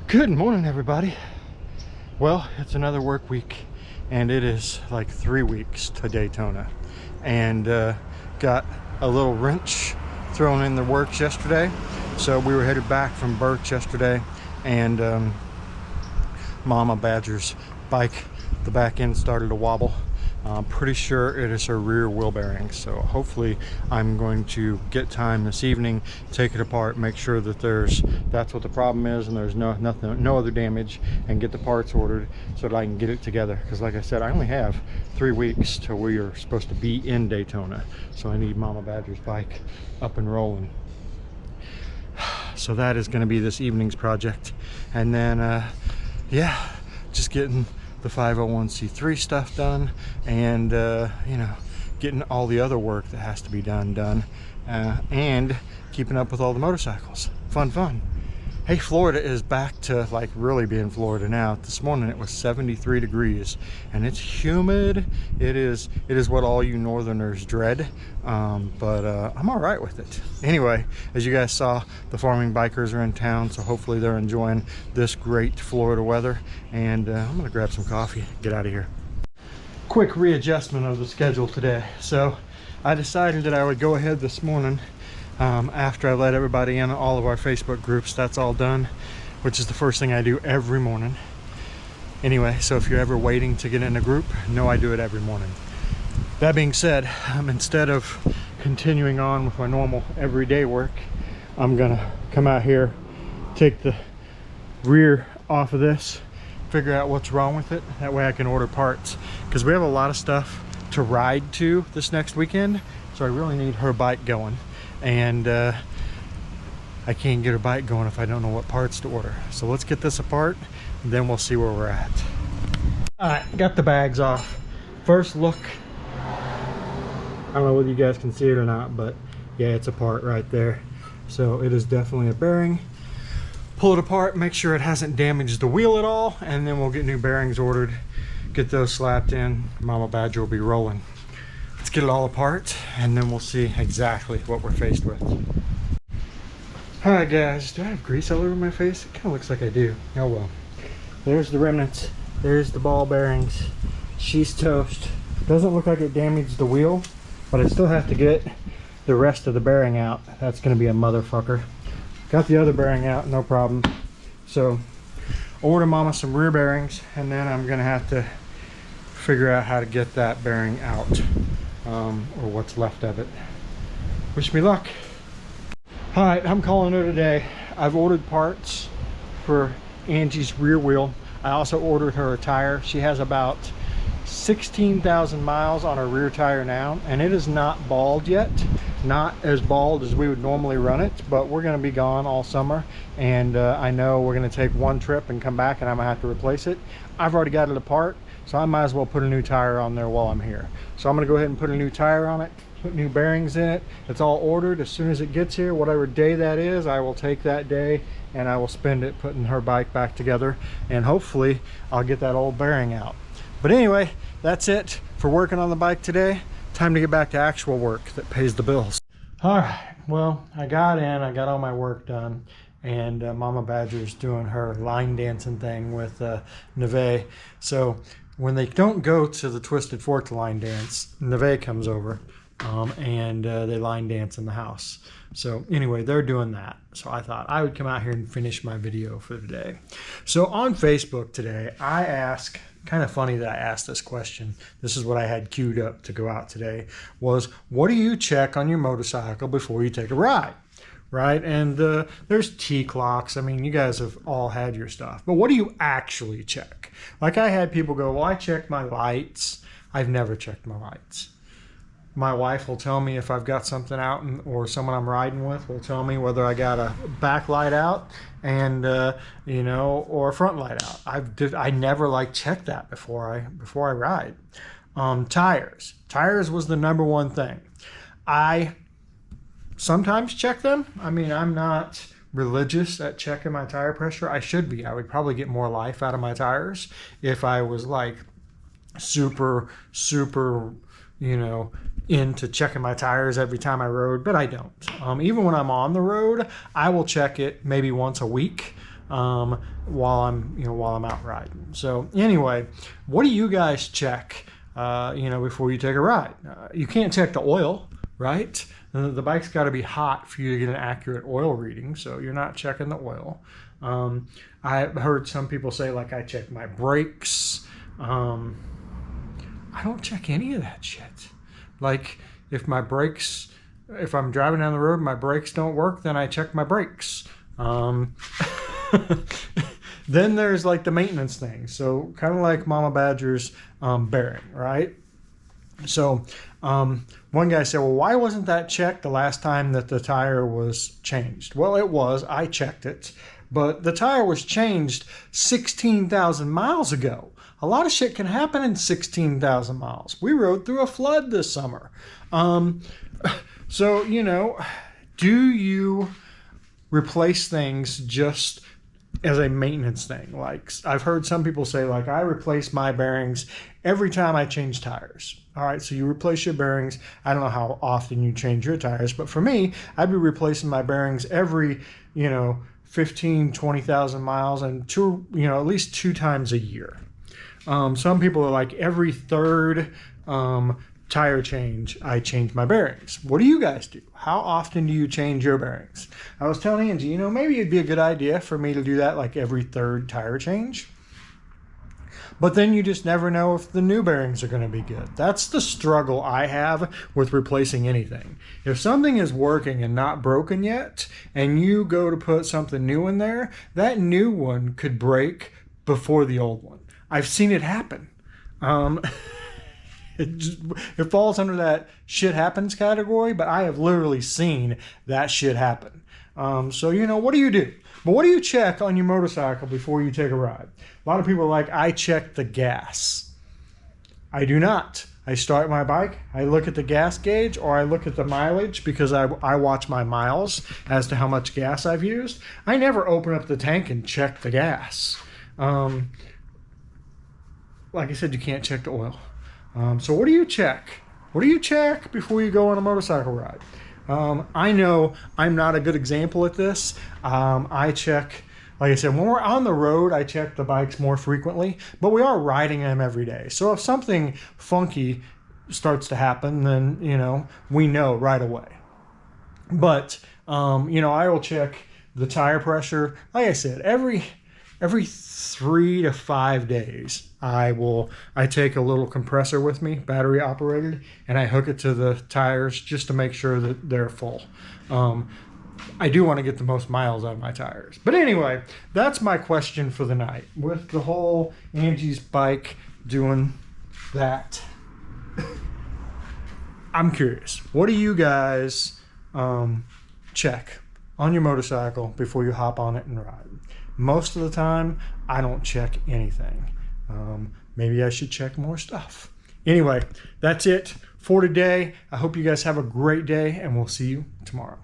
Good morning, everybody. Well, it's another work week, and it is like 3 weeks to Daytona, and got a little wrench thrown in the works yesterday. So we were headed back from Bretz yesterday, and Momma Badgers bike, the back end started to wobble. I'm pretty sure it is her rear wheel bearing, so hopefully I'm going to get time this evening, take it apart, make sure that that's what the problem is and there's no other damage, and get the parts ordered so that I can get it together. Because like I said, I only have 3 weeks till we are supposed to be in Daytona, so I need Momma Badger's bike up and rolling. So that is going to be this evening's project, and then yeah, just getting the 501c3 stuff done, and you know, getting all the other work that has to be done, and keeping up with all the motorcycles. Fun. Hey, Florida is back to like really being Florida now. This morning it was 73 degrees and it's humid. It is what all you northerners dread, but I'm all right with it. Anyway, as you guys saw, the farming bikers are in town, so hopefully they're enjoying this great Florida weather, and I'm gonna grab some coffee, get out of here. Quick readjustment of the schedule today. So I decided that I would go ahead this morning, after I let everybody in all of our Facebook groups. That's all done, which is the first thing I do every morning. Anyway, so if you're ever waiting to get in a group, know I do it every morning. That being said, instead of continuing on with my normal everyday work, I'm gonna come out here, take the rear off of this, figure out what's wrong with it. That way I can order parts, because we have a lot of stuff to ride to this next weekend, so I really need her bike going. And I can't get her bike going if I don't know what parts to order. So let's get this apart, and then we'll see where we're at. All right, got the bags off. First look, I don't know whether you guys can see it or not, but yeah, it's a part right there. So it is definitely a bearing. Pull it apart, make sure it hasn't damaged the wheel at all, and then we'll get new bearings ordered, get those slapped in. Momma Badger will be rolling. Let's get it all apart, and then we'll see exactly what we're faced with. All right, guys, do I have grease all over my face? It kind of looks like I do. Oh well. There's the remnants. There's the ball bearings. She's toast. Doesn't look like it damaged the wheel, but I still have to get the rest of the bearing out. That's going to be a motherfucker. Got the other bearing out, no problem. So order Mama some rear bearings, and then I'm going to have to figure out how to get that bearing out. Or what's left of it. Wish me luck. All right, I'm calling her today. I've ordered parts for Angie's rear wheel. I also ordered her a tire. She has about 16,000 miles on her rear tire now, and it is not bald yet. Not as bald as we would normally run it, but we're going to be gone all summer, and I know we're going to take one trip and come back, and I'm going to have to replace it. I've already got it apart, so I might as well put a new tire on there while I'm here. So I'm going to go ahead and put a new tire on it, put new bearings in it. It's all ordered. As soon as it gets here, whatever day that is, I will take that day and I will spend it putting her bike back together, and hopefully I'll get that old bearing out. But anyway, that's it for working on the bike today. Time to get back to actual work that pays the bills. All right, well, I got all my work done, and Momma Badger's doing her line dancing thing with Neve. So when they don't go to the Twisted Fork line dance, Neve comes over and they line dance in the house. So anyway, they're doing that. So I thought I would come out here and finish my video for the day. So on Facebook today, I asked, kind of funny that I asked this question. This is what I had queued up to go out today, was what do you check on your motorcycle before you take a ride? Right? And there's T-clocks. I mean, you guys have all had your stuff, but what do you actually check? Like I had people go, well, I check my lights. I've never checked my lights. My wife will tell me if I've got something out, or someone I'm riding with will tell me whether I got a back light out and you know, or a front light out. I never like check that before I ride. Tires was the number one thing. I sometimes check them. I mean, I'm not religious at checking my tire pressure. I should be. I would probably get more life out of my tires if I was like super, you know, into checking my tires every time I rode, but I don't. Even when I'm on the road, I will check it maybe once a week. while I'm out riding. So anyway, what do you guys check before you take a ride? You can't check the oil, right? The bike's got to be hot for you to get an accurate oil reading, so you're not checking the oil. I've heard some people say, like, I check my brakes. I don't check any of that shit. Like, if I'm driving down the road and my brakes don't work, then I check my brakes. Then there's like the maintenance thing. So kind of like Momma Badgers bearing, right? So one guy said, well, why wasn't that checked the last time that the tire was changed? Well, it was. I checked it. But the tire was changed 16,000 miles ago. A lot of shit can happen in 16,000 miles. We rode through a flood this summer. So, do you replace things just as a maintenance thing? Like, I've heard some people say, like, I replace my bearings every time I change tires. All right, so you replace your bearings. I don't know how often you change your tires, but for me, I'd be replacing my bearings every, 15, 20,000 miles, and at least 2 times a year. Some people are like, every third tire change, I change my bearings. What do you guys do? How often do you change your bearings? I was telling Angie, maybe it'd be a good idea for me to do that like every third tire change. But then you just never know if the new bearings are going to be good. That's the struggle I have with replacing anything. If something is working and not broken yet, and you go to put something new in there, that new one could break before the old one. I've seen it happen. It falls under that shit happens category, but I have literally seen that shit happen. So, what do you do? But what do you check on your motorcycle before you take a ride? A lot of people are like, I check the gas. I do not. I start my bike, I look at the gas gauge, or I look at the mileage because I watch my miles as to how much gas I've used. I never open up the tank and check the gas. Like I said, you can't check the oil. So what do you check? What do you check before you go on a motorcycle ride? I know I'm not a good example at this. I check, like I said, when we're on the road, I check the bikes more frequently, but we are riding them every day. So if something funky starts to happen, then, we know right away. But, I will check the tire pressure. Like I said, every 3 to 5 days, I take a little compressor with me, battery operated, and I hook it to the tires just to make sure that they're full. I do want to get the most miles out of my tires. But anyway, that's my question for the night. With the whole Angie's bike doing that, I'm curious. What do you guys check on your motorcycle before you hop on it and ride? Most of the time, I don't check anything. Maybe I should check more stuff. Anyway, that's it for today. I hope you guys have a great day, and we'll see you tomorrow.